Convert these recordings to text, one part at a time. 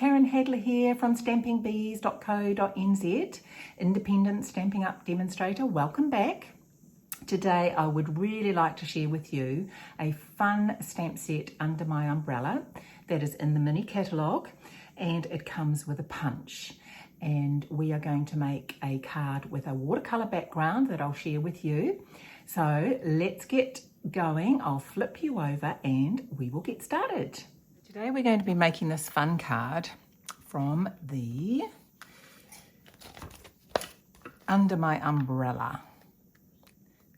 Karen Hadler here from stampingbees.co.nz, independent Stampin' Up demonstrator. Welcome back. Today I would really like to share with you a fun stamp set under my umbrella that is in the mini catalogue, and it comes with a punch. And we are going to make a card with a watercolour background that I'll share with you. So let's get going. I'll flip you over and we will get started. Today we're going to be making this fun card from the Under My Umbrella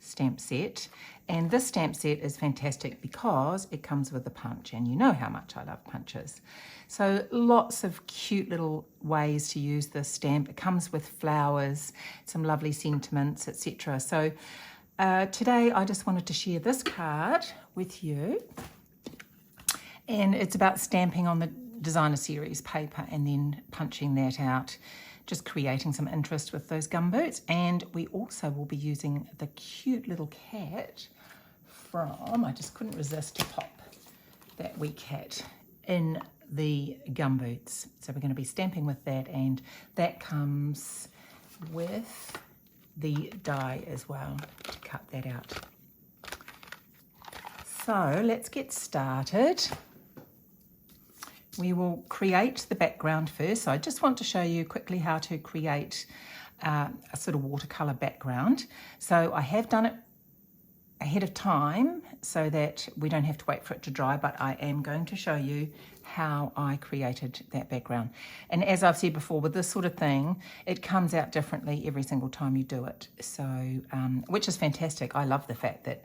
stamp set. And this stamp set is fantastic because it comes with a punch, and you know how much I love punches. So lots of cute little ways to use this stamp. It comes with flowers, some lovely sentiments, etc. So today I just wanted to share this card with you. And it's about stamping on the designer series paper and then punching that out, just creating some interest with those gumboots. And we also will be using the cute little cat from, I just couldn't resist to pop that wee cat in the gumboots. So we're going to be stamping with that, and that comes with the die as well to cut that out. So let's get started. We will create the background first. So I just want to show you quickly how to create a sort of watercolour background. So I have done it ahead of time so that we don't have to wait for it to dry, but I am going to show you how I created that background. And as I've said before, with this sort of thing, it comes out differently every single time you do it. So, which is fantastic. I love the fact that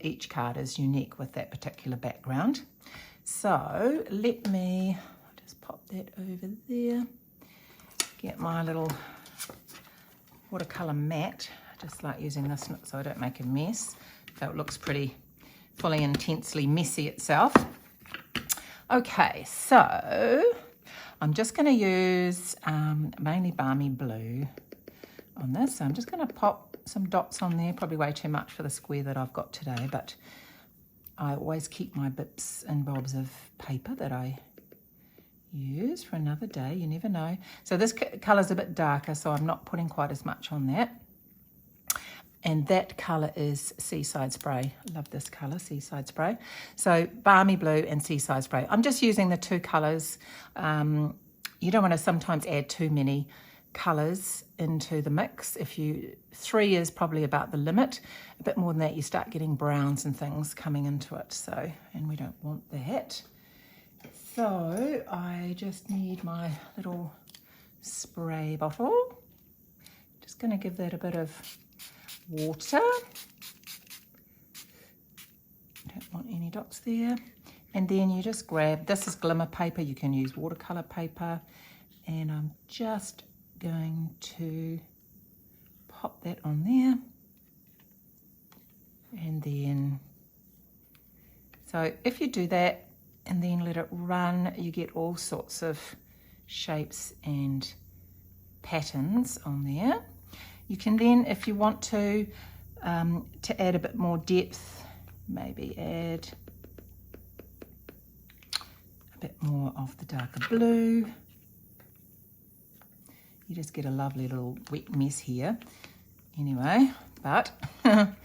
each card is unique with that particular background. So let me just pop that over there, get my little watercolour mat. I just like using this so I don't make a mess, so it looks pretty fully intensely messy itself. Okay, so I'm just going to use mainly balmy blue on this. So I'm just going to pop some dots on there, probably way too much for the square that I've got today, but I always keep my bits and bobs of paper that I use for another day. You never know. So this colour's a bit darker, so I'm not putting quite as much on that. And that colour is Seaside Spray. I love this colour, Seaside Spray. So balmy blue and Seaside Spray. I'm just using the two colours. You don't want to sometimes add too many colours into the mix. Three is probably about the limit. A bit more than that, you start getting browns and things coming into it. So, and we don't want that. So I just need my little spray bottle. Just going to give that a bit of water. Don't want any dots there. And then you just grab, this is glimmer paper. You can use watercolour paper. And I'm just going to pop that on there, and then so if you do that and then let it run, you get all sorts of shapes and patterns on there. You can then, if you want to add a bit more depth, maybe add a bit more of the darker blue. You just get a lovely little wet mess here. Anyway, but there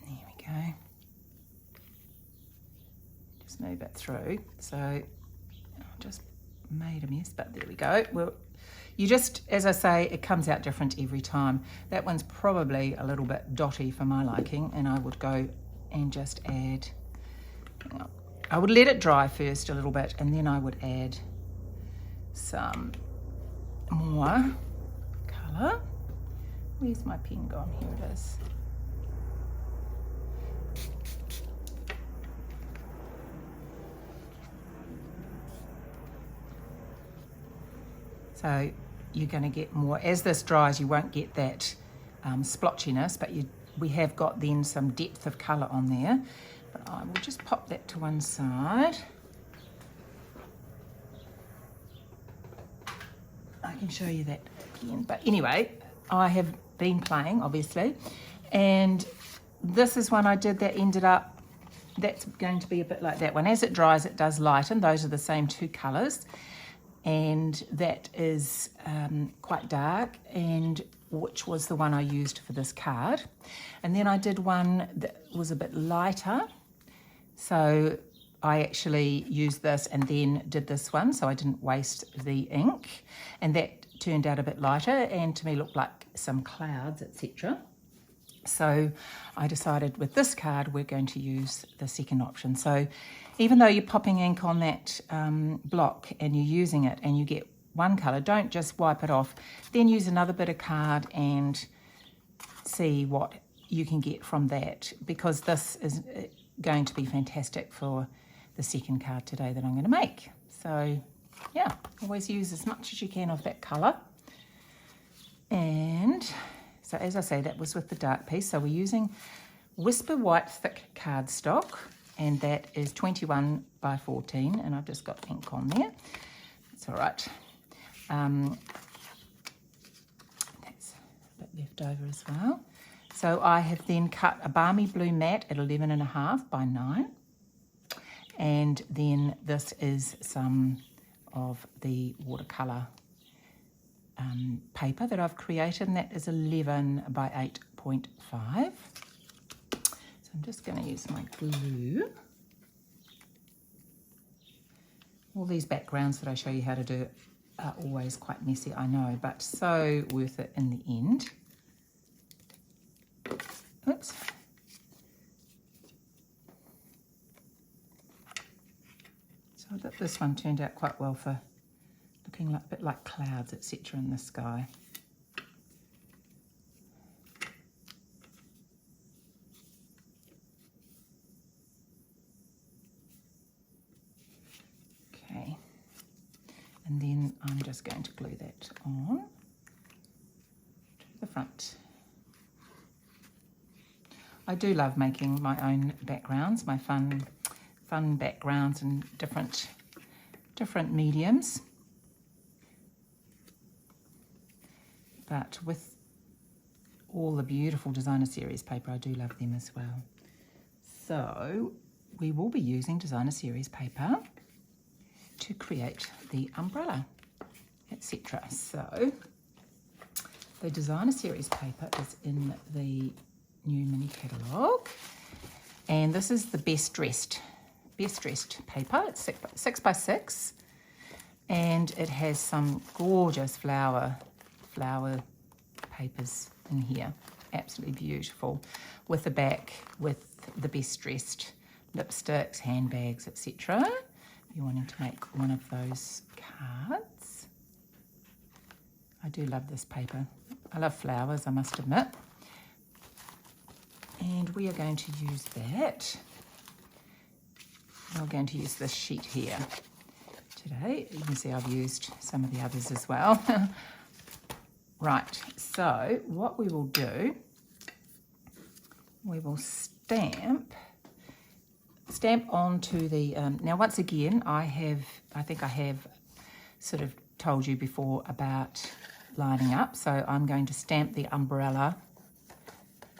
we go. Just move it through. So I just made a mess, but there we go. Well, you just, as I say, it comes out different every time. That one's probably a little bit dotty for my liking, and I would go and just add, I would let it dry first a little bit, and then I would add some more colour. Where's my pen gone? Here it is. So you're going to get more. As this dries, you won't get that splotchiness, but we have got then some depth of colour on there. But I will just pop that to one side. I can show you that again. But anyway, I have been playing, obviously, and this is one I did that ended up that's going to be a bit like that one. As it dries, it does lighten. Those are the same two colours, and that is quite dark, and which was the one I used for this card. And then I did one that was a bit lighter, so I actually used this and then did this one, so I didn't waste the ink, and that turned out a bit lighter and to me looked like some clouds, etc. So I decided with this card we're going to use the second option. So even though you're popping ink on that block and you're using it and you get one colour, don't just wipe it off. Then use another bit of card and see what you can get from that, because this is going to be fantastic for the second card today that I'm going to make. So yeah, always use as much as you can of that colour. And so as I say, that was with the dark piece. So we're using Whisper White Thick cardstock, and that is 21 by 14, and I've just got ink on there. That's all right. That's a bit left over as well. So I have then cut a balmy blue matte at 11.5 by 9. And then this is some of the watercolour paper that I've created, and that is 11 by 8.5. So I'm just going to use my glue. All these backgrounds that I show you how to do are always quite messy, I know, but so worth it in the end. Oops. So this one turned out quite well for looking like, a bit like clouds, etc. in the sky. Okay, and then I'm just going to glue that on to the front. I do love making my own backgrounds, my fun backgrounds in different mediums. But with all the beautiful designer series paper, I do love them as well. So we will be using designer series paper to create the umbrella, etc. So the designer series paper is in the new mini catalogue, and this is the best dressed paper. It's 6 by 6, and it has some gorgeous flower papers in here, absolutely beautiful, with the back with the best dressed lipsticks, handbags, etc. If you're wanting to make one of those cards. I do love this paper. I love flowers, I must admit. And we are going to use that. We're going to use this sheet here today. You can see I've used some of the others as well. Right, so what we will do, we will stamp onto the, now once again, I think I have sort of told you before about lining up, so I'm going to stamp the umbrella.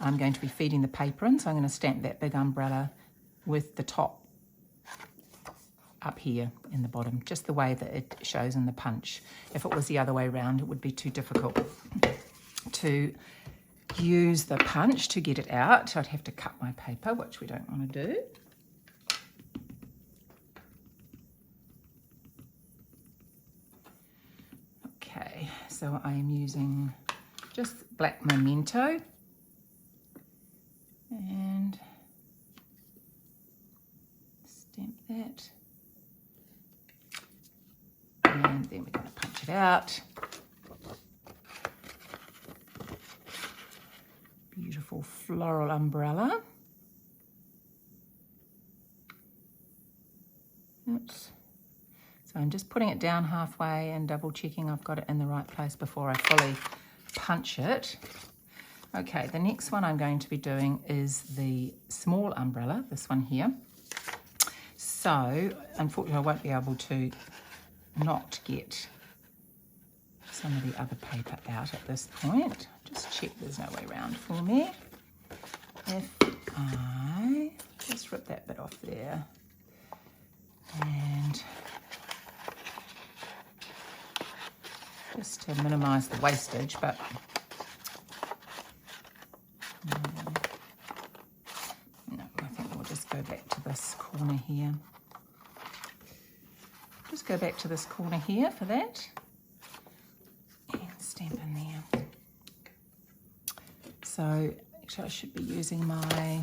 I'm going to be feeding the paper in, so I'm going to stamp that big umbrella with the top up here in the bottom, just the way that it shows in the punch. If it was the other way around, it would be too difficult to use the punch to get it out. I'd have to cut my paper, which we don't want to do. Okay, so I am using just black memento and stamp that. And then we're going to punch it out. Beautiful floral umbrella. Oops. So I'm just putting it down halfway and double checking I've got it in the right place before I fully punch it. Okay, the next one I'm going to be doing is the small umbrella, this one here. So unfortunately I won't be able to not get some of the other paper out at this point. Just check there's no way around for me. If I just rip that bit off there. And just to minimise the wastage, but no, I think we'll just go back to this corner here. Just go back to this corner here for that. And stamp in there. So actually I should be using my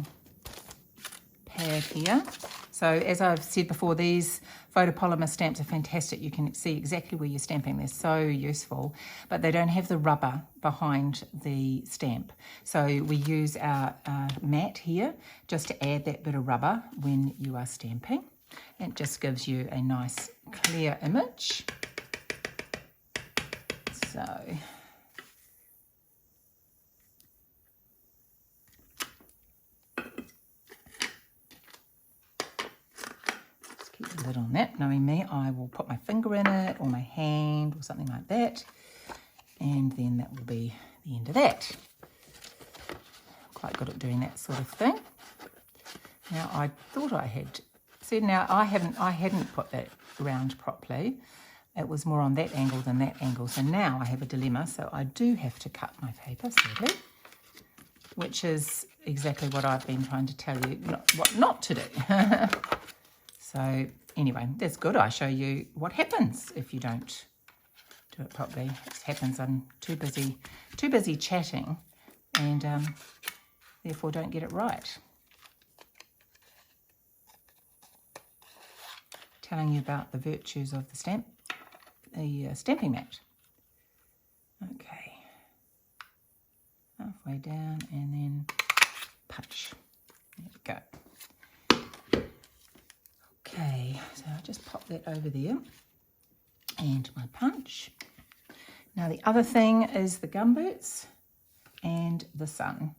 pad here. So as I've said before, these photopolymer stamps are fantastic. You can see exactly where you're stamping. They're so useful, but they don't have the rubber behind the stamp. So we use our mat here just to add that bit of rubber when you are stamping. It just gives you a nice clear image. So keep the lid on that. Knowing me, I will put my finger in it or my hand or something like that, and then that will be the end of that. Quite good at doing that sort of thing. Now I thought I had, see now I hadn't put that round properly. It was more on that angle than that angle, so now I have a dilemma. So I do have to cut my paper, sadly, which is exactly what I've been trying to tell you what not to do. So anyway, that's good. I show you what happens if you don't do it properly. It happens I'm too busy chatting, and therefore don't get it right. Telling you about the virtues of the stamping mat. Okay, halfway down and then punch. There we go. Okay, so I'll just pop that over there and my punch. Now the other thing is the gumboots and the sun.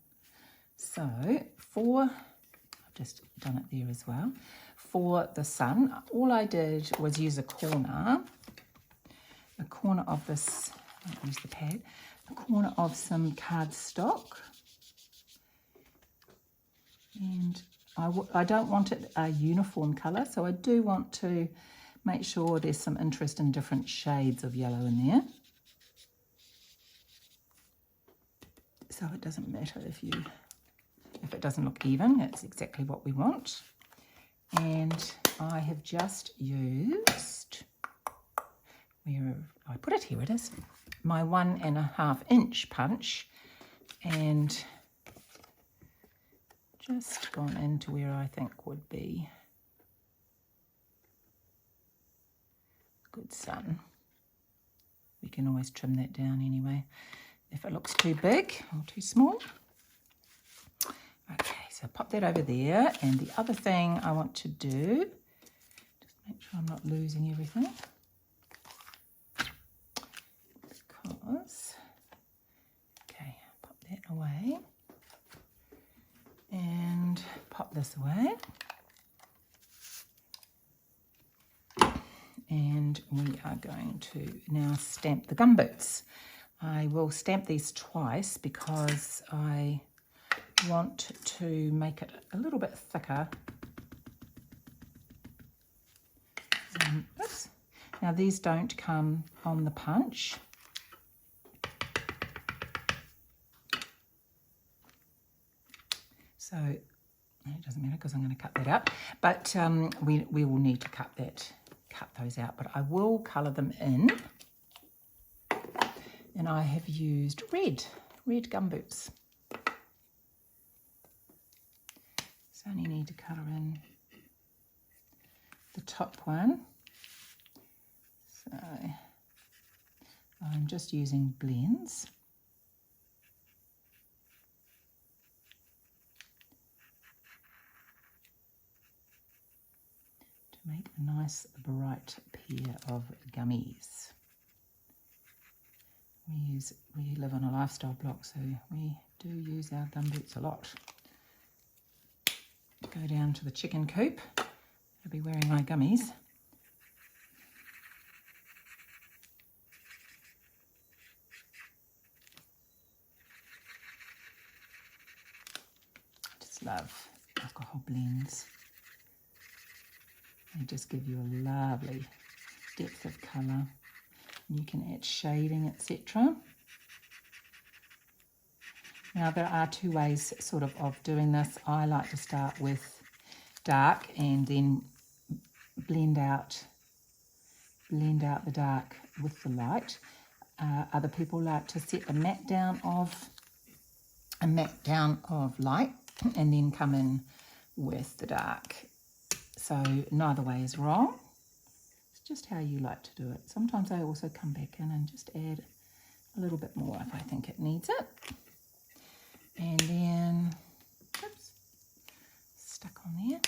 So I've just done it there as well. For the sun, all I did was use a corner of this, I don't use the pad, a corner of some cardstock. And I don't want it a uniform colour, so I do want to make sure there's some interest in different shades of yellow in there. So it doesn't matter if it doesn't look even, that's exactly what we want. And I have just used, where I put it, here it is, my 1.5 inch punch, and just gone into where I think would be a good sun. We can always trim that down anyway if it looks too big or too small. Okay, so pop that over there, and the other thing I want to do, just make sure I'm not losing everything, because, okay, pop that away. And pop this away, and we are going to now stamp the gumboots. I will stamp these twice because I want to make it a little bit thicker. Oops. Now these don't come on the punch. So it doesn't matter because I'm going to cut that out, but we will need to cut those out. But I will colour them in, and I have used red gumboots. So I only need to colour in the top one. So I'm just using blends. Make a nice bright pair of gummies. We live on a lifestyle block, so we do use our gumboots a lot. Go down to the chicken coop. I'll be wearing my gummies. I just love, of alcohol blends. They just give you a lovely depth of colour. You can add shading, etc. Now there are two ways sort of doing this. I like to start with dark and then blend out the dark with the light. Other people like to set a matte down of light and then come in with the dark. So neither way is wrong. It's just how you like to do it. Sometimes I also come back in and just add a little bit more if I think it needs it. And then, oops, stuck on there.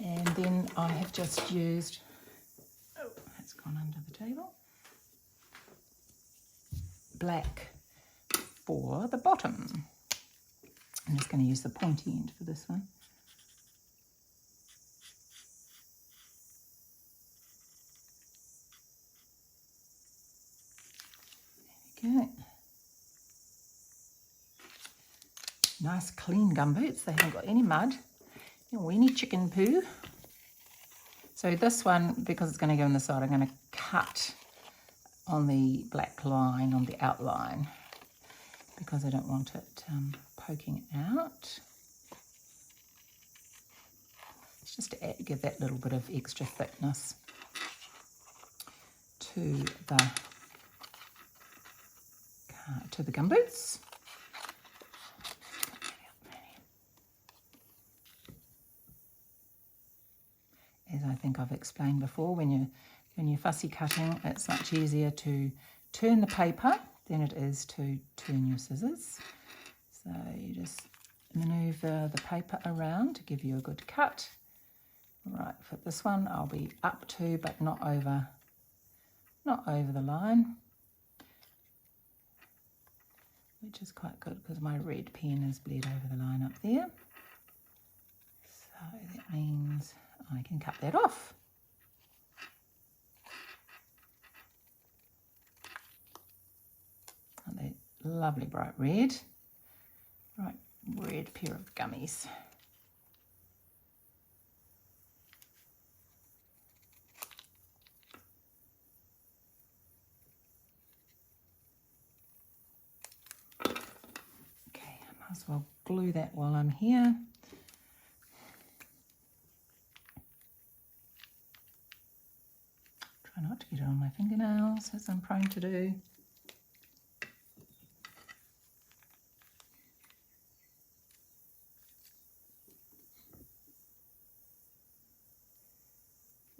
And then I have just used, oh, it's gone under the table, black for the bottom. I'm just going to use the pointy end for this one. There we go. Nice clean gumboots. They haven't got any mud or any chicken poo. So this one, because it's going to go on the side, I'm going to cut on the black line, on the outline, because I don't want it poking out. It's just to give that little bit of extra thickness to the gumboots. As I think I've explained before, when you're fussy cutting, it's much easier to turn the paper than it is to turn your scissors. So you just manoeuvre the paper around to give you a good cut. Right, for this one I'll be up to, but not over the line, which is quite good because my red pen has bled over the line up there. So that means I can cut that off. And that lovely bright red pair of gummies. Okay, I might as well glue that while I'm here. Try not to get it on my fingernails, as I'm prone to do.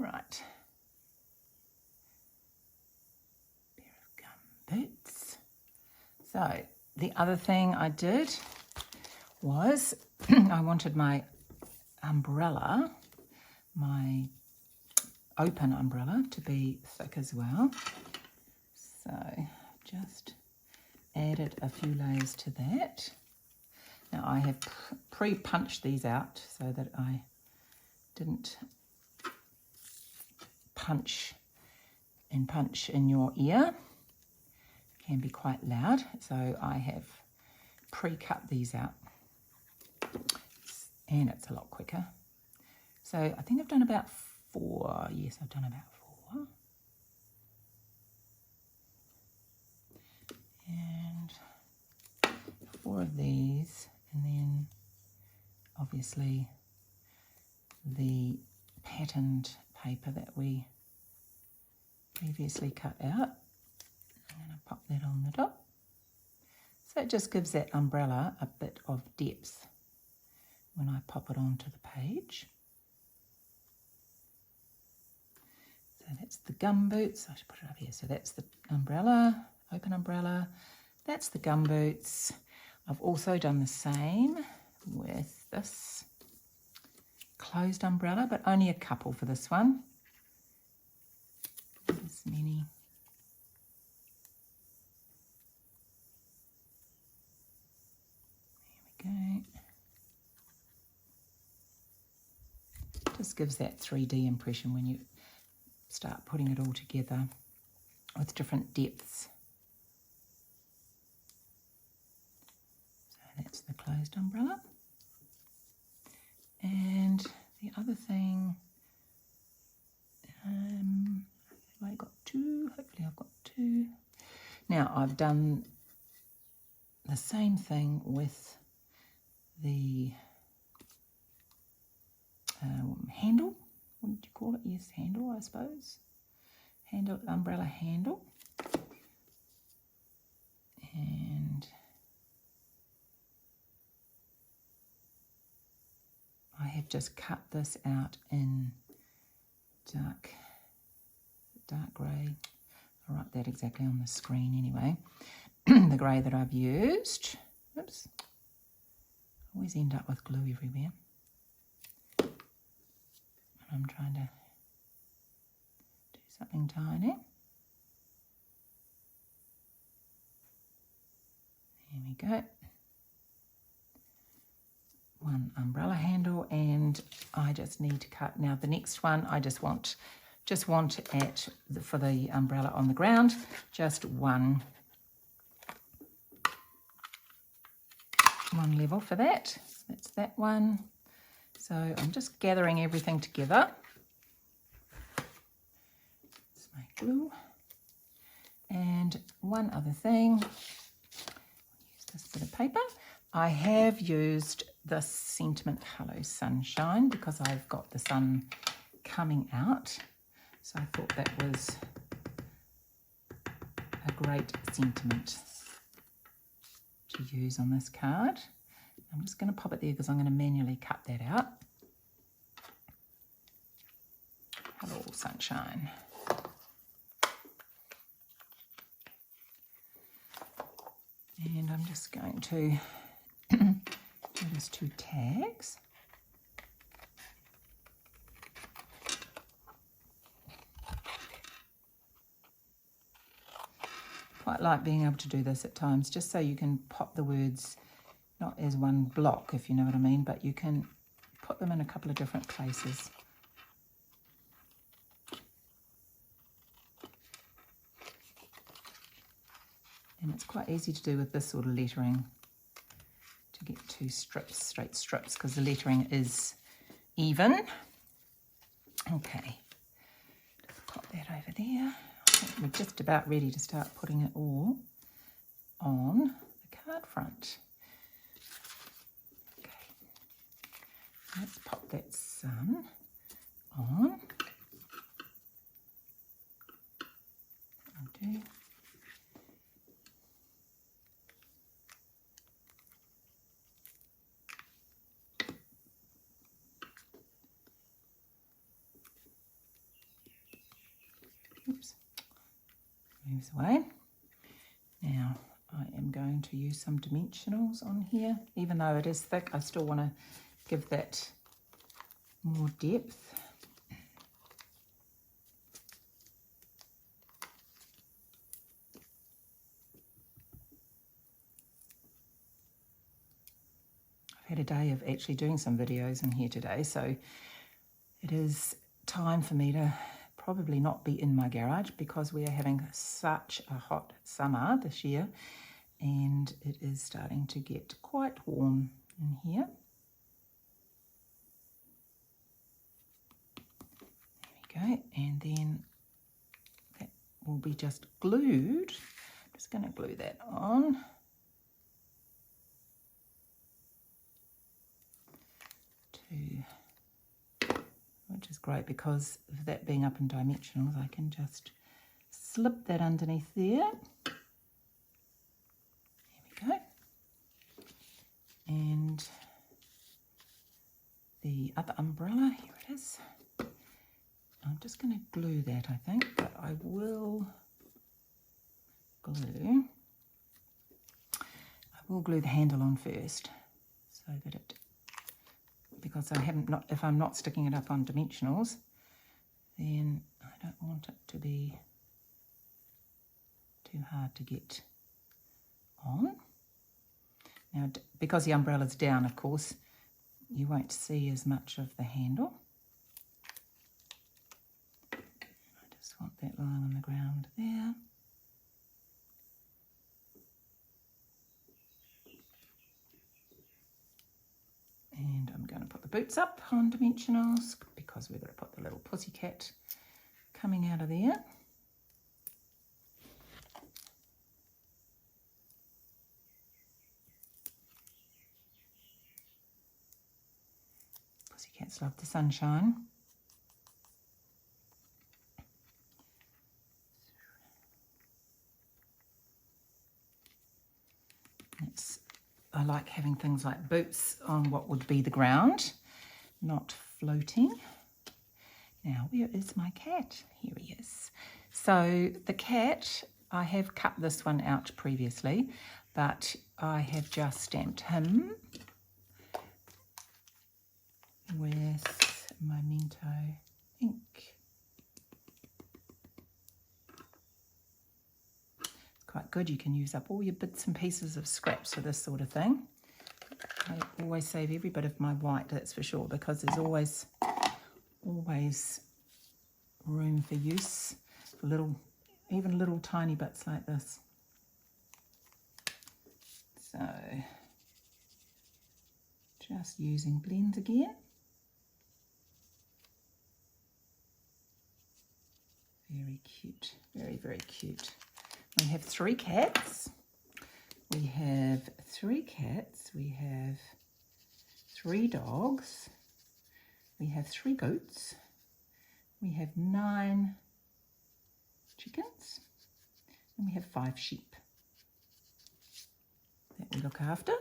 Right. Pair of gumboots. So the other thing I did was I wanted my umbrella, my open umbrella, to be thick as well. So just added a few layers to that. Now I have pre-punched these out so that I didn't punch in your ear. It can be quite loud, so I have pre-cut these out, and it's a lot quicker. So I think I've done about 4. Yes, I've done about 4. And 4 of these, and then obviously the patterned paper that we previously cut out. I'm going to pop that on the top. So it just gives that umbrella a bit of depth when I pop it onto the page. So that's the gumboots. I should put it up here. So that's the umbrella, open umbrella. That's the gumboots. I've also done the same with this closed umbrella, but only a couple for this one. Not as many. There we go. Just gives that 3D impression when you start putting it all together with different depths. So that's the closed umbrella. And the other thing, have I got two? Hopefully I've got two. Now I've done the same thing with the handle. What did you call it? Yes, handle, I suppose. Handle, umbrella handle. And I have just cut this out in dark grey. I'll write that exactly on the screen anyway. The grey that I've used. Oops. Always end up with glue everywhere. I'm trying to do something tiny. There we go. One umbrella handle, and I just need to cut. Now the next one, I just want for the umbrella on the ground, just one level for that. That's that one. So I'm just gathering everything together. That's my glue. And one other thing, use this bit of paper. I have used the Sentiment Hello Sunshine because I've got the sun coming out. So I thought that was a great sentiment to use on this card. I'm just going to pop it there because I'm going to manually cut that out. Hello, sunshine. And I'm just going to do these two tags. Quite like being able to do this at times, just so you can pop the words not as one block, if you know what I mean, but you can put them in a couple of different places. And it's quite easy to do with this sort of lettering, to get two strips, straight strips, because the lettering is even. Okay, just pop that over there. I think we're just about ready to start putting it all on the card front. Okay, let's pop that sun on. I'll do. Oops, moves away. Now I am going to use some dimensionals on here. Even though it is thick, I still want to give that more depth. I've had a day of actually doing some videos in here today, so it is time for me to probably not be in my garage because we are having such a hot summer this year and it is starting to get quite warm in here. There we go, and then that will be just glued. I'm just going to glue that on. Which is great because of that being up in dimensionals, I can just slip that underneath there. There we go. And the other umbrella, here it is. I'm just going to glue that, I think, but I will glue the handle on first so that it, because if I'm not sticking it up on dimensionals, then I don't want it to be too hard to get on. Now, because the umbrella's down, of course, you won't see as much of the handle. I just want that lying on the ground there. And I'm going to put the boots up on dimensionals because we're going to put the little pussycat coming out of there. Pussycats love the sunshine. I like having things like boots on what would be the ground, not floating. Now, where is my cat? Here he is. So the cat, I have cut this one out previously, but I have just stamped him with Memento ink. Quite good. You can use up all your bits and pieces of scraps for this sort of thing. I always save every bit of my white, that's for sure, because there's always room for use for even little tiny bits like this. So just using blends again. Very cute, very, very cute. We have 3 cats. We have 3 cats. We have 3 dogs. We have 3 goats. We have 9 chickens. And we have 5 sheep that we look after.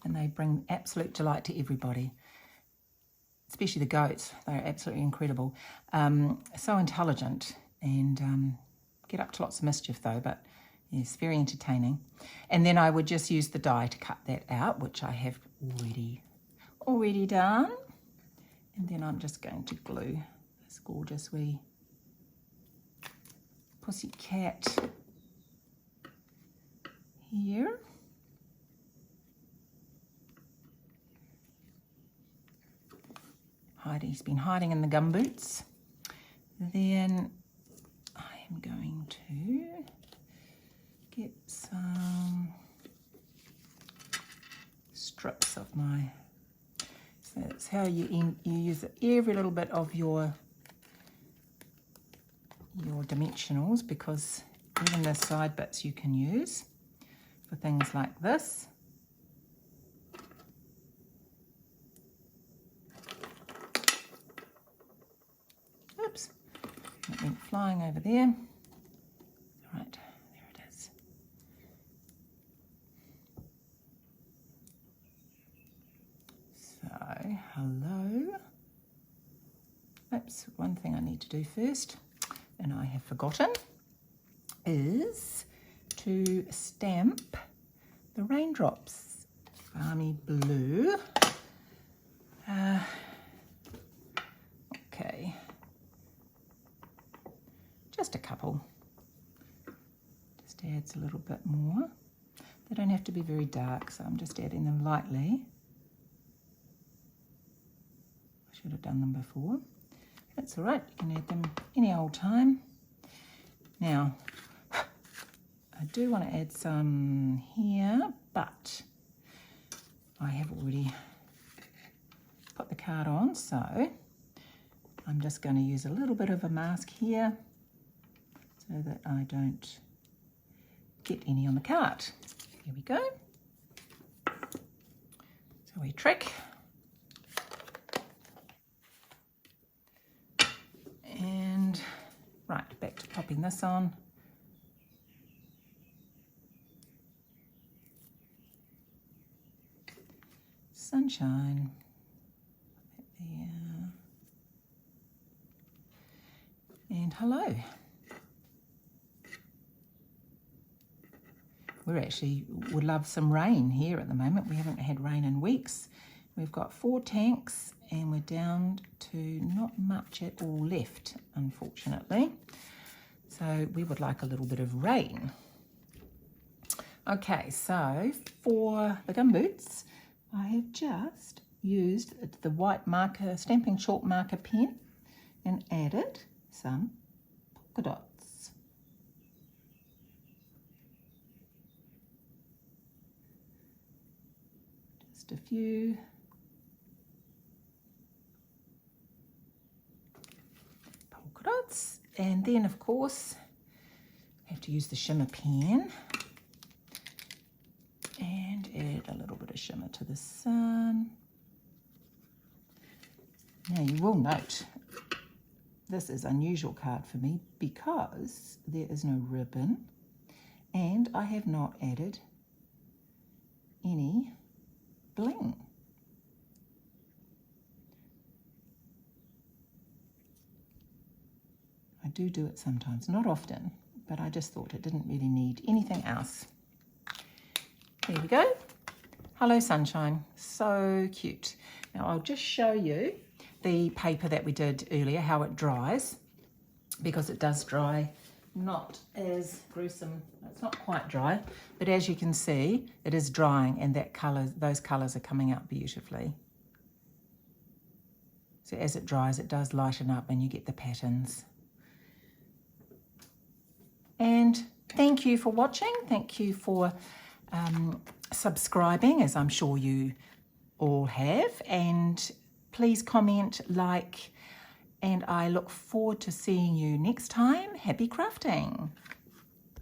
And they bring absolute delight to everybody, especially the goats. They're absolutely incredible. So intelligent and get up to lots of mischief though, but yes, very entertaining. And then I would just use the die to cut that out, which I have already done. And then I'm just going to glue this gorgeous wee pussycat here. He's been hiding in the gumboots. Then I'm going to get some strips of my, so that's how you use every little bit of your dimensionals, because even the side bits you can use for things like this. Oops. It went flying over there. Right, there it is. So, hello. Oops, one thing I need to do first, and I have forgotten, is to stamp the raindrops. Army blue. Okay. Just a couple. Just adds a little bit more. They don't have to be very dark, so I'm just adding them lightly. I should have done them before. That's all right, you can add them any old time. Now, I do want to add some here, but I have already put the card on, so I'm just going to use a little bit of a mask here so that I don't get any on the card. Here we go. So we trick. And right, back to popping this on. Sunshine. Put that there. And hello. We actually would love some rain here at the moment. We haven't had rain in weeks. We've got 4 tanks and we're down to not much at all left, unfortunately. So we would like a little bit of rain. Okay, so for the gumboots, I have just used the white marker, stamping chalk marker pen and added some polka dots. Just a few dots. And then, of course, I have to use the shimmer pen and add a little bit of shimmer to the sun. Now you will note this is unusual card for me because there is no ribbon and I have not added any bling. I do it sometimes, not often, but I just thought it didn't really need anything else. There we go. Hello Sunshine, so cute. Now I'll just show you the paper that we did earlier, how it dries, because it does dry not as gruesome. It's not quite dry, but as you can see, it is drying and that color, those colors are coming out beautifully. So as it dries, it does lighten up and you get the patterns. And thank you for watching. Thank you for subscribing, as I'm sure you all have. And please comment, like, and I look forward to seeing you next time. Happy crafting.